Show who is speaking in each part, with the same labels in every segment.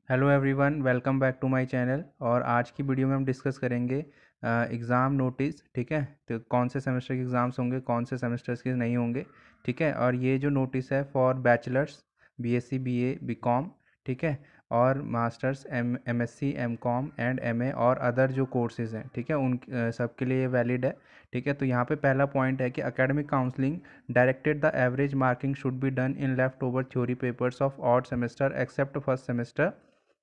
Speaker 1: Hello everyone, welcome back to my channel. और आज की वीडियो में हम डिस्कस करेंगे एग्ज़ाम नोटिस। ठीक है, तो कौन से सेमेस्टर के एग्ज़ाम्स होंगे, कौन से सेमेस्टर्स के नहीं होंगे। ठीक है, और ये जो नोटिस है for bachelors, BSc, BA, BCom, ठीक है, और masters, MSc, MCom and MA और अदर जो कोर्सेज़ हैं, ठीक है, उन सबके लिए वैलिड है। ठीक है, तो यहाँ पे पहला पॉइंट है कि academic counselling directed the average marking should be done in left over theory papers of odd semester accept first semester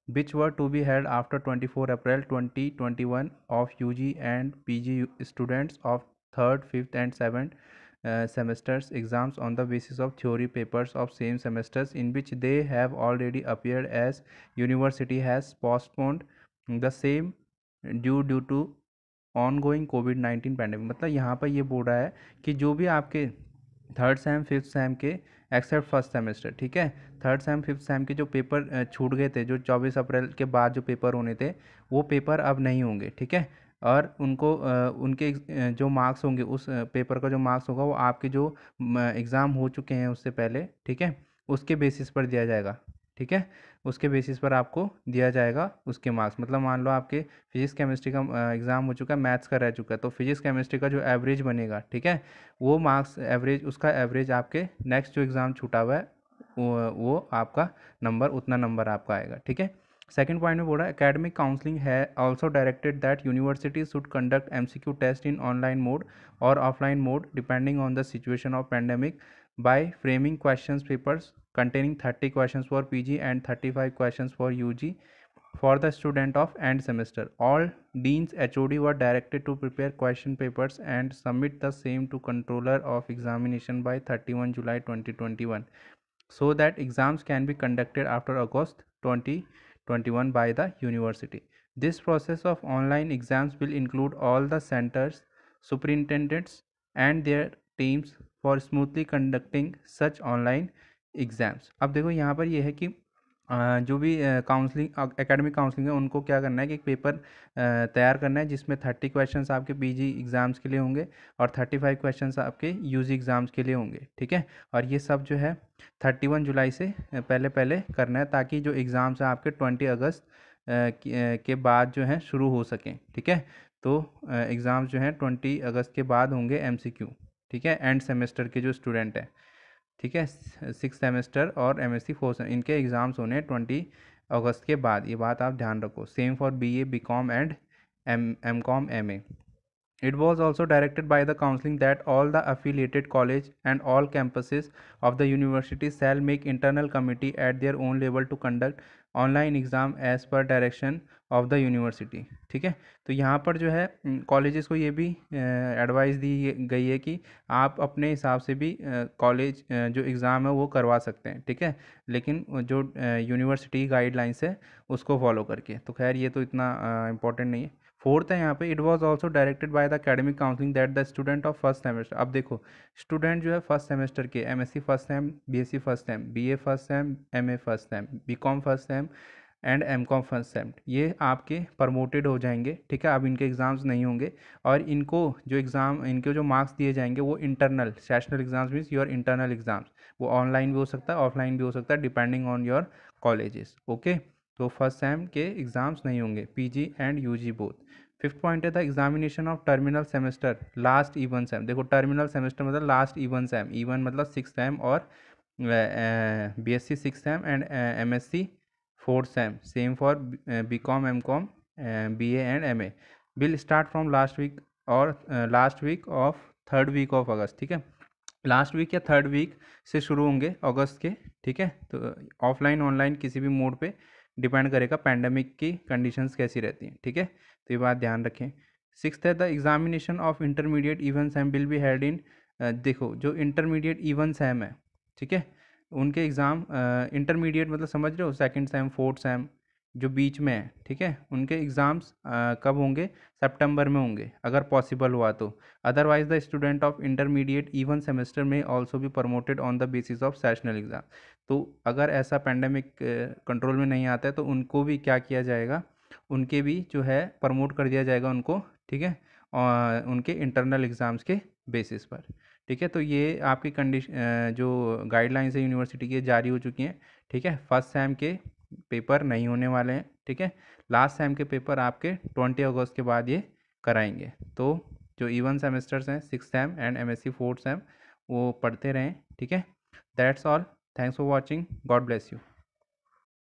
Speaker 1: which were to be held after 24 April 2021 of UG and PG students of 3rd, 5th and 7th semesters exams on the basis of theory papers of same semesters in which they have already appeared as university has postponed the same due to ongoing covid pandemic. मतलब यहाँ पर ये बोल रहा है कि जो भी आपके थर्ड सेम फिफ्थ सेम के एक्सेप्ट फर्स्ट सेमेस्टर, ठीक है, थर्ड सेम फिफ्थ सेम के जो पेपर छूट गए थे, जो 24 अप्रैल के बाद जो पेपर होने थे, वो पेपर अब नहीं होंगे। ठीक है, और उनको उनके जो मार्क्स होंगे, उस पेपर का जो मार्क्स होगा वो आपके जो एग्ज़ाम हो चुके हैं उससे पहले, ठीक है, उसके बेसिस पर दिया जाएगा। ठीक है, उसके बेसिस पर आपको दिया जाएगा उसके मार्क्स। मतलब मान लो आपके फिजिक्स केमिस्ट्री का एग्ज़ाम हो चुका है, मैथ्स का रह चुका है, तो फिजिक्स केमिस्ट्री का जो एवरेज बनेगा, ठीक है, वो मार्क्स एवरेज, उसका एवरेज आपके नेक्स्ट जो एग्ज़ाम छूटा हुआ है वो आपका नंबर, उतना नंबर आपका आएगा। ठीक है, सेकंड पॉइंट में बोल रहा है एकेडमिक काउंसलिंग है also directed that universities should conduct MCQ test in online mode और offline mode depending on the situation of pandemic by framing questions papers containing 30 questions for PG and 35 questions for UG for the student of end semester. All deans HOD were directed to prepare question papers and submit the same to controller of examination by 31 July 2021 so that exams can be conducted after August 2021 by the university. This process of online exams will include all the centers, superintendents and their teams for smoothly conducting such online exams. अब देखो यहाँ पर ये है कि जो भी counselling, academic counselling है, उनको क्या करना है कि एक पेपर तैयार करना है जिसमें 30 क्वेश्चंस आपके पीजी एग्ज़ाम्स के लिए होंगे और 35 क्वेश्चंस आपके यूजी एग्ज़ाम्स के लिए होंगे। ठीक है, और ये सब जो है 31 जुलाई से पहले पहले करना है ताकि जो एग्ज़ाम्स हैं आपके 20 अगस्त के बाद जो है शुरू हो सकें। ठीक है, तो एग्ज़ाम्स जो हैं 20 अगस्त के बाद होंगे एमसीक्यू। ठीक है, एंड सेमेस्टर के जो स्टूडेंट हैं, ठीक है, सिक्स सेमेस्टर और एमएससी फोर्थ, इनके एग्ज़ाम्स होने 20 अगस्त के बाद। ये बात आप ध्यान रखो। Same for BA, BCom and MCom, MA. It was also directed by the counseling that all the affiliated college and all campuses of the university shall make internal committee at their own level to conduct online exam as per direction of the university। ठीक है, तो यहाँ पर जो है colleges को ये भी एडवाइस दी गई है कि आप अपने हिसाब से भी कॉलेज जो एग्ज़ाम है वो करवा सकते हैं। ठीक है, लेकिन जो यूनिवर्सिटी गाइडलाइंस है उसको फॉलो करके। तो खैर ये तो इतना इम्पोर्टेंट नहीं है। फोर्थ है यहाँ पे, it was also directed by the academic counselling that the student of first semester. अब देखो, स्टूडेंट जो है फर्स्ट सेमेस्टर के, MSc first sem, BSc first sem, BA first sem, MA first sem, BCom first sem and MCom first sem, ये आपके promoted हो जाएंगे। ठीक है, अब इनके एग्ज़ाम्स नहीं होंगे और इनको जो एग्ज़ाम, इनके जो मार्क्स दिए जाएंगे वो internal sessional exams means your internal exams, वो ऑनलाइन भी हो सकता है, ऑफलाइन भी हो सकता है, depending on your colleges. Okay, तो फर्स्ट सेम के एग्ज़ाम्स नहीं होंगे, PG and UG both. Fifth point है the examination of terminal semester last even sem. देखो, टर्मिनल सेमेस्टर मतलब लास्ट इवन सेम, इवन मतलब सिक्स सेम और BSc six sem and MSc fourth sem, sem for BCom, MCom, BA and MA, will start from last week और last week of third week of August. ठीक है, last week या third week से शुरू होंगे अगस्त के। ठीक है, तो ऑफलाइन ऑनलाइन किसी भी मोड पे डिपेंड करेगा पैंडमिक की कंडीशंस कैसी रहती हैं। ठीक है, तो ये बात ध्यान रखें। सिक्स्थ है the examination of intermediate even Sam will be held in, देखो जो इंटरमीडिएट इवन सैम है, ठीक है, उनके एग्ज़ाम, इंटरमीडिएट मतलब समझ रहे हो, सेकंड सैम, फोर्थ सैम जो बीच में है, ठीक है, उनके एग्ज़ाम्स कब होंगे? सितंबर में होंगे अगर पॉसिबल हुआ तो। Otherwise the student of intermediate even semester में ऑल्सो भी promoted on the basis of sessional exam. तो अगर ऐसा पैंडेमिक कंट्रोल में नहीं आता है तो उनको भी क्या किया जाएगा, उनके भी जो है प्रमोट कर दिया जाएगा उनको। ठीक है, और उनके इंटरनल एग्ज़ाम्स के बेसिस पर। ठीक है, तो ये आपकी कंडीशन जो गाइडलाइंस है यूनिवर्सिटी की जारी हो चुकी हैं। ठीक है, फर्स्ट सेम के पेपर नहीं होने वाले हैं, ठीक है। लास्ट सेम के पेपर आपके 20 अगस्त के बाद ये कराएंगे। तो जो इवन सेमेस्टर्स हैं 6th same and MSc 4th same वो पढ़ते रहें, ठीक है। That's all, thanks for watching, God bless you.